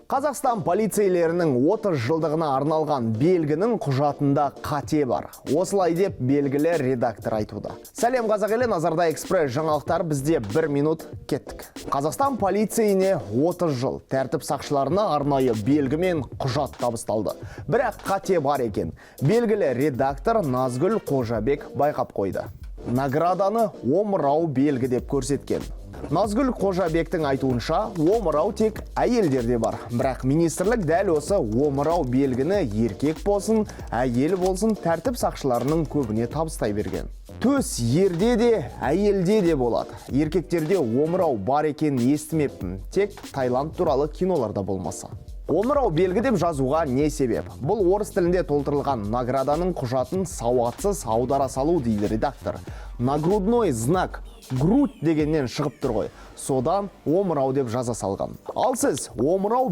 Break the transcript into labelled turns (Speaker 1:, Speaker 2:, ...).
Speaker 1: Қазақстан полицейлерінің 30 жылдығына арналған белгінің құжатында қате бар. Осылай деп белгілі редактор айтуда. Сәлем қазақ елі, назарда экспресс жаңалықтар, бізде 1 минут кеттік. Қазақстан полицейіне 30 жыл, тәртіп сақшыларына арнайы белгі мен құжат табысталды. Бірақ қате бар екен. Белгілі редактор Назгүл Қожабек байқап қойды. Награданы омырау белгі деп көрсеткен. Назгүл Қожабектің айтуынша, омырау тек әйелдерде бар. Бірақ министрлік дәл осы омырау белгіні еркек болсын, әйел болсын тәртіп сақшыларының көбіне табыстай берген. Төс ерде де, әйелде де болады. Еркектерде омырау бар екен естімеппін, тек Таиланд туралы киноларда болмаса. Омырау белгі деп жазуға не себеп? Бұл орыс тілінде толтырылған награданың құжатын сауатсыз аудара салу дейді редактор. Нагрудной знак грудь дегеннен шығып тұр ғой. Содан омырау деп жаза салған. Ал сіз омырау